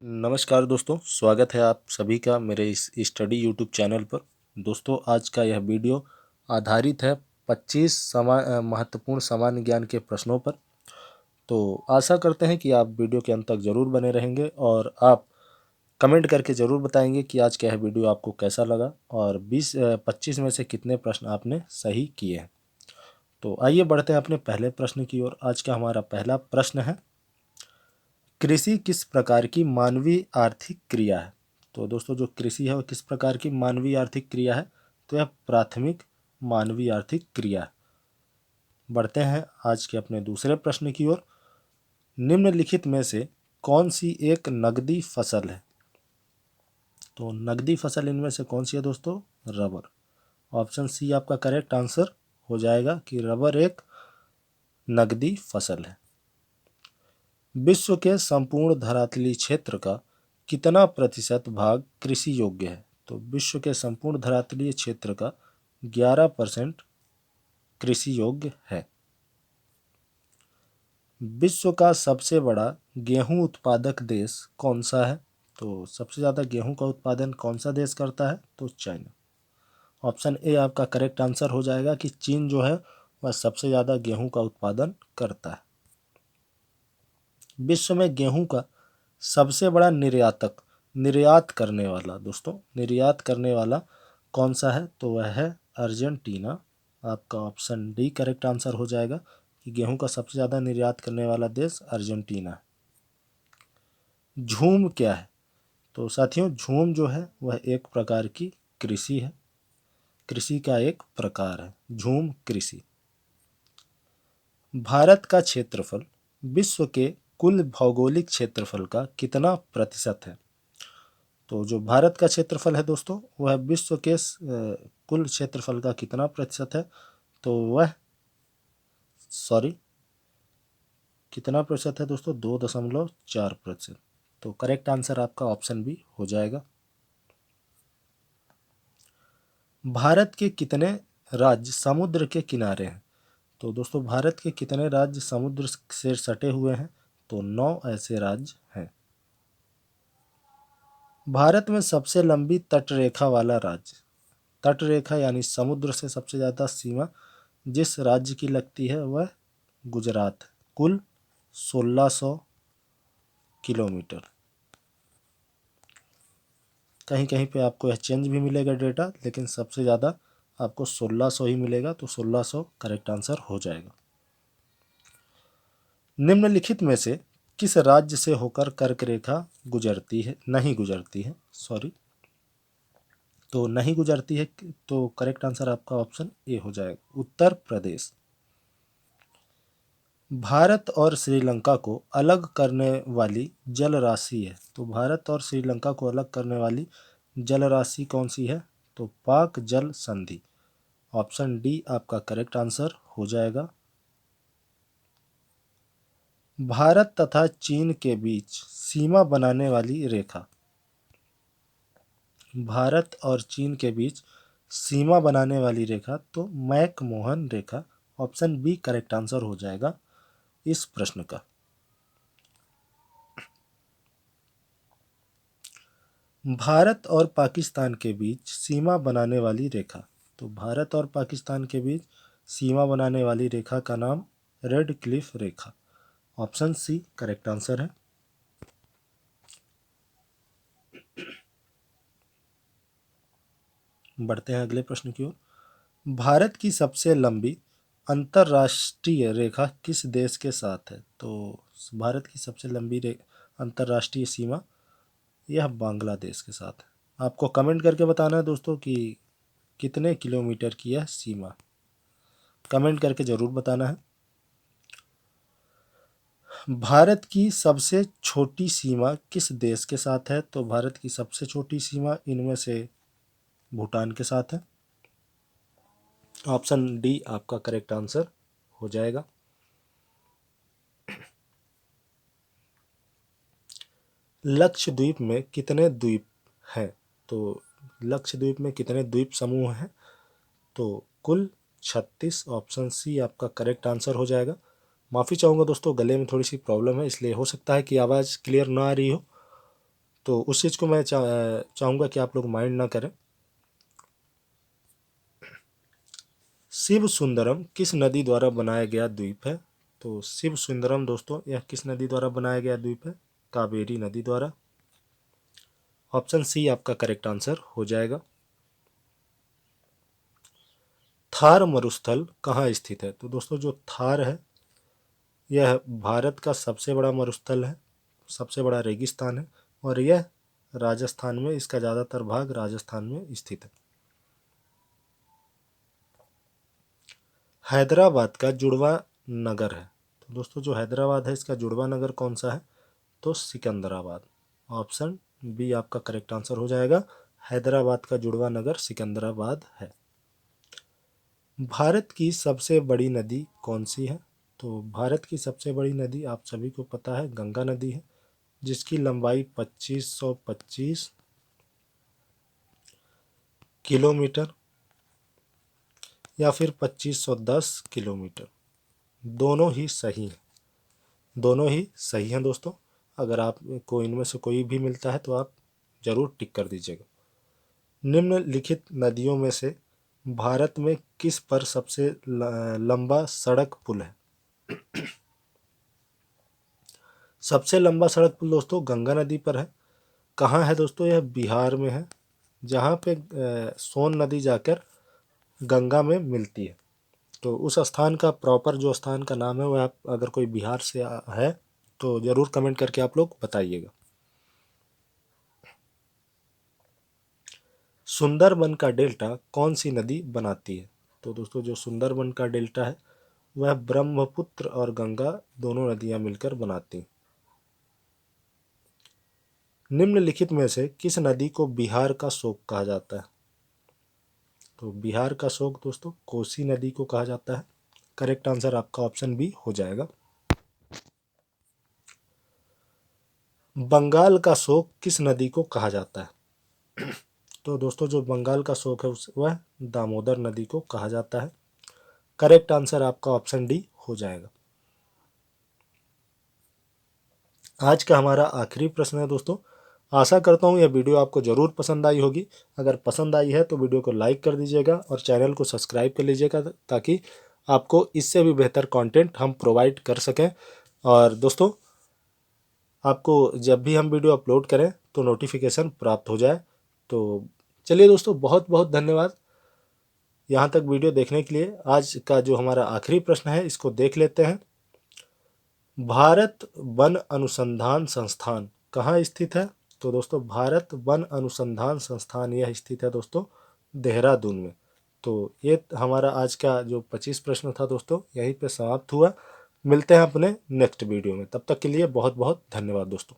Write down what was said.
नमस्कार दोस्तों, स्वागत है आप सभी का मेरे इस स्टडी यूट्यूब चैनल पर। दोस्तों, आज का यह वीडियो आधारित है 25 महत्वपूर्ण सामान्य ज्ञान के प्रश्नों पर। तो आशा करते हैं कि आप वीडियो के अंत तक ज़रूर बने रहेंगे और आप कमेंट करके ज़रूर बताएंगे कि आज का यह वीडियो आपको कैसा लगा और 25 में से कितने प्रश्न आपने सही किए हैं। तो आइए बढ़ते हैं अपने पहले प्रश्न की ओर। आज का हमारा पहला प्रश्न है, कृषि किस प्रकार की मानवीय आर्थिक क्रिया है? तो दोस्तों, जो कृषि है वो किस प्रकार की मानवीय आर्थिक क्रिया है? तो यह प्राथमिक मानवीय आर्थिक क्रिया है। बढ़ते हैं आज के अपने दूसरे प्रश्न की ओर। निम्नलिखित में से कौन सी एक नगदी फसल है? तो नगदी फसल इनमें से कौन सी है दोस्तों? रबर। ऑप्शन सी आपका करेक्ट आंसर हो जाएगा कि रबर एक नगदी फसल है। विश्व के संपूर्ण धरातलीय क्षेत्र का कितना प्रतिशत भाग कृषि योग्य है? तो विश्व के संपूर्ण धरातलीय क्षेत्र का 11% कृषि योग्य है। विश्व का सबसे बड़ा गेहूं उत्पादक देश कौन सा है? तो सबसे ज़्यादा गेहूं का उत्पादन कौन सा देश करता है? तो चाइना। ऑप्शन ए आपका करेक्ट आंसर हो जाएगा कि चीन जो है वह सबसे ज़्यादा गेहूं का उत्पादन करता है। विश्व में गेहूं का सबसे बड़ा निर्यात करने वाला दोस्तों, निर्यात करने वाला कौन सा है? तो वह है अर्जेंटीना। आपका ऑप्शन डी करेक्ट आंसर हो जाएगा कि गेहूं का सबसे ज़्यादा निर्यात करने वाला देश अर्जेंटीना है। झूम क्या है? तो साथियों, झूम जो है वह एक प्रकार की कृषि है, कृषि का एक प्रकार है झूम कृषि। भारत का क्षेत्रफल विश्व के कुल भौगोलिक क्षेत्रफल का कितना प्रतिशत है? तो जो भारत का क्षेत्रफल है दोस्तों, वह विश्व के कुल क्षेत्रफल का कितना प्रतिशत है? तो वह कितना प्रतिशत है दोस्तों? 2.4%। तो करेक्ट आंसर आपका ऑप्शन बी हो जाएगा। भारत के कितने राज्य समुद्र के किनारे हैं? तो दोस्तों, भारत के कितने राज्य समुद्र से सटे हुए हैं? तो 9 ऐसे राज्य हैं। भारत में सबसे लंबी तटरेखा वाला राज्य, तटरेखा यानी समुद्र से सबसे ज़्यादा सीमा जिस राज्य की लगती है वह गुजरात है, कुल 1600 किलोमीटर। कहीं कहीं पे आपको यह चेंज भी मिलेगा डेटा, लेकिन सबसे ज़्यादा आपको 1600 ही मिलेगा, तो 1600 करेक्ट आंसर हो जाएगा। निम्नलिखित में से किस राज्य से होकर कर्क रेखा नहीं गुजरती है? तो नहीं गुजरती है, तो करेक्ट आंसर आपका ऑप्शन ए हो जाएगा, उत्तर प्रदेश। भारत और श्रीलंका को अलग करने वाली जल राशि है। तो भारत और श्रीलंका को अलग करने वाली जल राशि कौन सी है? तो पाक जल संधि। ऑप्शन डी आपका करेक्ट आंसर हो जाएगा। भारत तथा चीन के बीच सीमा बनाने वाली रेखा, भारत और चीन के बीच सीमा बनाने वाली रेखा, तो मैक-मोहन रेखा। ऑप्शन बी करेक्ट आंसर हो जाएगा इस प्रश्न का। भारत और पाकिस्तान के बीच सीमा बनाने वाली रेखा, तो भारत और पाकिस्तान के बीच सीमा बनाने वाली रेखा का नाम रेड क्लिफ रेखा। ऑप्शन सी करेक्ट आंसर है। बढ़ते हैं अगले प्रश्न की ओर। भारत की सबसे लंबी अंतर्राष्ट्रीय रेखा किस देश के साथ है? तो भारत की सबसे लंबी अंतर्राष्ट्रीय सीमा यह बांग्लादेश के साथ है। आपको कमेंट करके बताना है दोस्तों कि कितने किलोमीटर की यह सीमा, कमेंट करके ज़रूर बताना है। भारत की सबसे छोटी सीमा किस देश के साथ है? तो भारत की सबसे छोटी सीमा इनमें से भूटान के साथ है। ऑप्शन डी आपका करेक्ट आंसर हो जाएगा। लक्षद्वीप में कितने द्वीप हैं? तो लक्षद्वीप में कितने द्वीप समूह हैं? तो कुल 36। ऑप्शन सी आपका करेक्ट आंसर हो जाएगा। माफ़ी चाहूँगा दोस्तों, गले में थोड़ी सी प्रॉब्लम है, इसलिए हो सकता है कि आवाज़ क्लियर ना आ रही हो। तो उस चीज़ को मैं चाहूँगा कि आप लोग माइंड ना करें। शिव सुंदरम किस नदी द्वारा बनाया गया द्वीप है? तो शिव सुंदरम दोस्तों यह किस नदी द्वारा बनाया गया द्वीप है? कावेरी नदी द्वारा। ऑप्शन सी आपका करेक्ट आंसर हो जाएगा। थार मरुस्थल कहाँ स्थित है? तो दोस्तों जो थार है यह भारत का सबसे बड़ा मरुस्थल है, सबसे बड़ा रेगिस्तान है, और यह राजस्थान में, इसका ज़्यादातर भाग राजस्थान में स्थित है। हैदराबाद का जुड़वा नगर है। तो दोस्तों जो हैदराबाद है इसका जुड़वा नगर कौन सा है? तो सिकंदराबाद। ऑप्शन बी आपका करेक्ट आंसर हो जाएगा। हैदराबाद का जुड़वा नगर सिकंदराबाद है। भारत की सबसे बड़ी नदी कौन सी है? तो भारत की सबसे बड़ी नदी आप सभी को पता है गंगा नदी है, जिसकी लंबाई 2525 किलोमीटर या फिर 2510 किलोमीटर, दोनों ही सही हैं। दोनों ही सही हैं दोस्तों। अगर आपको इनमें से कोई भी मिलता है तो आप ज़रूर टिक कर दीजिएगा। निम्नलिखित नदियों में से भारत में किस पर सबसे लंबा सड़क पुल है? सबसे लंबा सड़क पुल दोस्तों गंगा नदी पर है। कहाँ है दोस्तों? यह बिहार में है, जहाँ पे सोन नदी जाकर गंगा में मिलती है। तो उस स्थान का प्रॉपर जो स्थान का नाम है वह आप अगर कोई बिहार से है तो ज़रूर कमेंट करके आप लोग बताइएगा। सुंदरबन का डेल्टा कौन सी नदी बनाती है? तो दोस्तों जो सुंदरबन का डेल्टा है वह ब्रह्मपुत्र और गंगा दोनों नदियां मिलकर बनाती हैं। निम्नलिखित में से किस नदी को बिहार का शोक कहा जाता है? तो बिहार का शोक दोस्तों कोसी नदी को कहा जाता है। करेक्ट आंसर आपका ऑप्शन बी हो जाएगा। बंगाल का शोक किस नदी को कहा जाता है? तो दोस्तों जो बंगाल का शोक है वह दामोदर नदी को कहा जाता है। करेक्ट आंसर आपका ऑप्शन डी हो जाएगा। आज का हमारा आखिरी प्रश्न है दोस्तों। आशा करता हूँ यह वीडियो आपको ज़रूर पसंद आई होगी। अगर पसंद आई है तो वीडियो को लाइक कर दीजिएगा और चैनल को सब्सक्राइब कर लीजिएगा, ताकि आपको इससे भी बेहतर कंटेंट हम प्रोवाइड कर सकें। और दोस्तों आपको जब भी हम वीडियो अपलोड करें तो नोटिफिकेशन प्राप्त हो जाए। तो चलिए दोस्तों, बहुत बहुत धन्यवाद यहाँ तक वीडियो देखने के लिए। आज का जो हमारा आखिरी प्रश्न है इसको देख लेते हैं। भारत वन अनुसंधान संस्थान कहाँ स्थित है? तो दोस्तों भारत वन अनुसंधान संस्थान यह स्थित है दोस्तों देहरादून में। तो ये हमारा आज का जो 25 प्रश्न था दोस्तों यहीं पे समाप्त हुआ। मिलते हैं अपने नेक्स्ट वीडियो में, तब तक के लिए बहुत बहुत धन्यवाद दोस्तों।